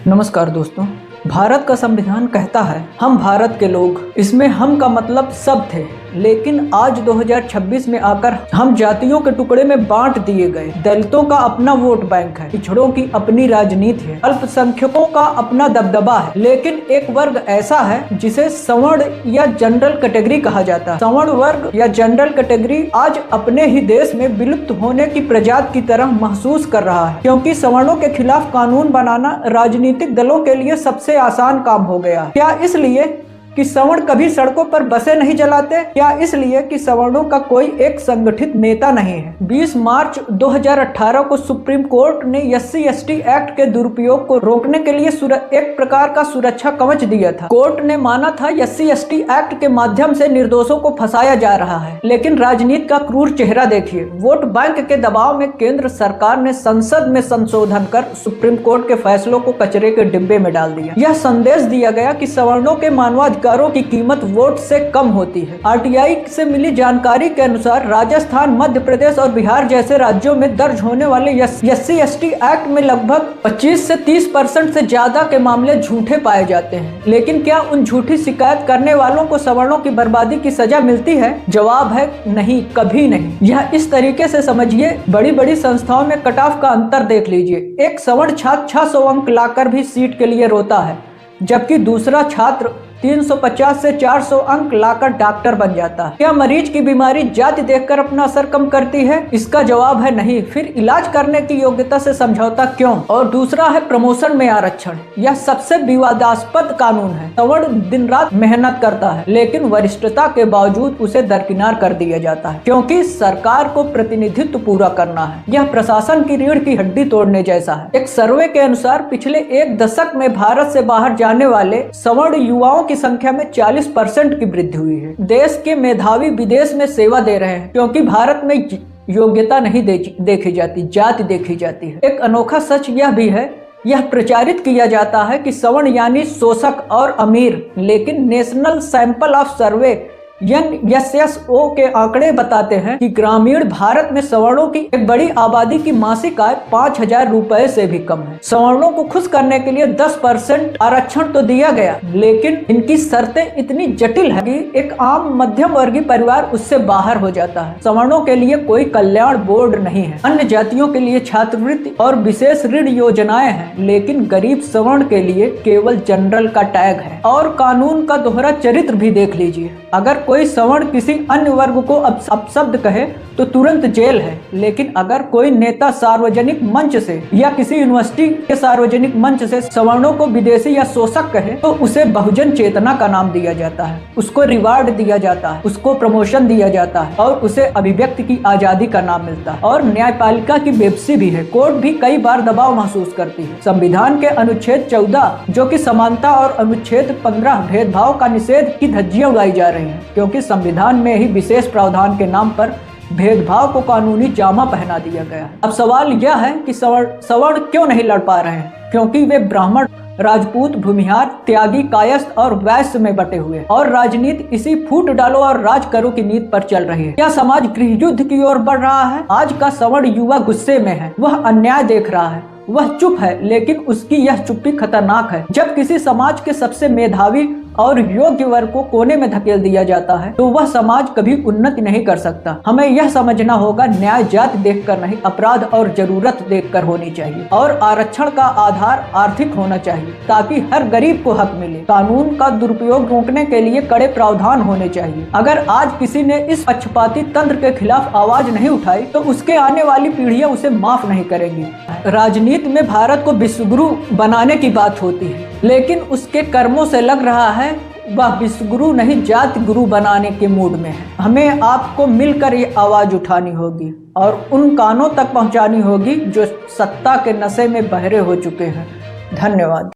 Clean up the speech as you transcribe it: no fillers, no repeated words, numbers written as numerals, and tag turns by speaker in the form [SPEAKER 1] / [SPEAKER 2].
[SPEAKER 1] नमस्कार दोस्तों। भारत का संविधान कहता है हम भारत के लोग। इसमें हम का मतलब सब थे, लेकिन आज 2026 में आकर हम जातियों के टुकड़े में बांट दिए गए। दलितों का अपना वोट बैंक है, पिछड़ों की अपनी राजनीति है, अल्पसंख्यकों का अपना दबदबा है। लेकिन एक वर्ग ऐसा है जिसे सवर्ण या जनरल कैटेगरी कहा जाता है। सवर्ण वर्ग या जनरल कैटेगरी आज अपने ही देश में विलुप्त होने की प्रजाति की तरह महसूस कर रहा है, क्योंकि सवर्णों के खिलाफ कानून बनाना राजनीतिक दलों के लिए सबसे आसान काम हो गया। क्या इसलिए कि सवर्ण कभी सड़कों पर बसें नहीं जलाते? क्या इसलिए कि सवर्णों का कोई एक संगठित नेता नहीं है? 20 मार्च 2018 को सुप्रीम कोर्ट ने SC/ST एक्ट के दुरुपयोग को रोकने के लिए एक प्रकार का सुरक्षा कवच दिया था। कोर्ट ने माना था SC/ST एक्ट के माध्यम से निर्दोषों को फंसाया जा रहा है, लेकिन राजनीति का क्रूर चेहरा देखिए। वोट बैंक के दबाव में केंद्र सरकार ने संसद में संशोधन कर सुप्रीम कोर्ट के फैसलों को कचरे के डिब्बे में डाल दिया। यह संदेश दिया गया कि सवर्णों के मानवाधिकारों की कीमत वोट से कम होती है। RTI से मिली जानकारी के अनुसार राजस्थान, मध्य प्रदेश और बिहार जैसे राज्यों में दर्ज होने वाले SC/ST एक्ट में लगभग 25 से 30% से ज्यादा के मामले झूठे पाए जाते हैं। लेकिन क्या उन झूठी शिकायत करने वालों को सवर्णों की बर्बादी की सजा मिलती है? जवाब है नहीं, कभी नहीं। यह इस तरीके से समझिए, बड़ी बड़ी संस्थाओं में कट ऑफ का अंतर देख लीजिए। एक सवर्ण छात्र 600 अंक लाकर भी सीट के लिए रोता है, जबकि दूसरा छात्र 350 से 400 अंक लाकर डॉक्टर बन जाता है। क्या मरीज की बीमारी जाति देखकर अपना असर कम करती है? इसका जवाब है नहीं। फिर इलाज करने की योग्यता से समझौता क्यों? और दूसरा है प्रमोशन में आरक्षण। यह सबसे विवादास्पद कानून है। सवर्ण दिन रात मेहनत करता है, लेकिन वरिष्ठता के बावजूद उसे दरकिनार कर दिया जाता है, क्योंकि सरकार को प्रतिनिधित्व पूरा करना है। यह प्रशासन की रीढ़ की हड्डी तोड़ने जैसा है। एक सर्वे के अनुसार पिछले एक दशक में भारत से बाहर जाने वाले सवर्ण युवाओं की संख्या में 40% की वृद्धि हुई है। देश के मेधावी विदेश में सेवा दे रहे हैं, क्योंकि भारत में योग्यता नहीं देखी जाती, जाति देखी जाती है। एक अनोखा सच यह भी है, यह प्रचारित किया जाता है कि सवर्ण यानी शोषक और अमीर, लेकिन national sample of survey NSSO के आंकड़े बताते हैं कि ग्रामीण भारत में सवर्णों की एक बड़ी आबादी की मासिक आय 5000 रुपए से भी कम है। सवर्णों को खुश करने के लिए 10% आरक्षण तो दिया गया, लेकिन इनकी शर्तें इतनी जटिल है कि एक आम मध्यम वर्गीय परिवार उससे बाहर हो जाता है। सवर्णों के लिए कोई कल्याण बोर्ड नहीं है। अन्य जातियों के लिए छात्रवृत्ति और विशेष ऋण योजनाएं हैं, लेकिन गरीब सवर्ण के लिए केवल जनरल का टैग है। और कानून का दोहरा चरित्र भी देख लीजिए। अगर कोई सवर्ण किसी अन्य वर्ग को अपशब्द कहे तो तुरंत जेल है, लेकिन अगर कोई नेता सार्वजनिक मंच से या किसी यूनिवर्सिटी के सार्वजनिक मंच से सवर्णों को विदेशी या शोषक कहे तो उसे बहुजन चेतना का नाम दिया जाता है, उसको रिवार्ड दिया जाता है, उसको प्रमोशन दिया जाता है और उसे अभिव्यक्ति की आजादी का नाम मिलता है। और न्यायपालिका की बेबसी भी है। कोर्ट भी कई बार दबाव महसूस करती है। संविधान के अनुच्छेद 14 जो कि समानता और अनुच्छेद 15 भेदभाव का निषेध की धज्जियां उड़ाई जा रही है, क्योंकि संविधान में ही विशेष प्रावधान के नाम पर भेदभाव को कानूनी जामा पहना दिया गया है। अब सवाल यह है कि सवर्ण क्यों नहीं लड़ पा रहे हैं? क्योंकि वे ब्राह्मण, राजपूत, भूमिहार, त्यागी, कायस्थ और वैश्य में बटे हुए हैं, और राजनीति इसी फूट डालो और राज करो की नीति पर चल रही है। क्या समाज गृह युद्ध की ओर बढ़ रहा है? आज का सवर्ण युवा गुस्से में है, वह अन्याय देख रहा है, वह चुप है, लेकिन उसकी यह चुप्पी खतरनाक है। जब किसी समाज के सबसे मेधावी और योग्य वर्ग को कोने में धकेल दिया जाता है तो वह समाज कभी उन्नति नहीं कर सकता। हमें यह समझना होगा, न्याय जाति देखकर नहीं, अपराध और जरूरत देखकर होनी चाहिए। और आरक्षण का आधार आर्थिक होना चाहिए, ताकि हर गरीब को हक मिले। कानून का दुरुपयोग रोकने के लिए कड़े प्रावधान होने चाहिए। अगर आज किसी ने इस पक्षपाती तंत्र के खिलाफ आवाज नहीं उठाई तो उसके आने वाली पीढ़ियां उसे माफ नहीं करेंगी। राजनीति में भारत को विश्वगुरु बनाने की बात होती है, लेकिन उसके कर्मों से लग रहा है वह विश्वगुरु नहीं, जाति गुरु बनाने के मूड में है। हमें आपको मिलकर ये आवाज उठानी होगी और उन कानों तक पहुंचानी होगी जो सत्ता के नशे में बहरे हो चुके हैं। धन्यवाद।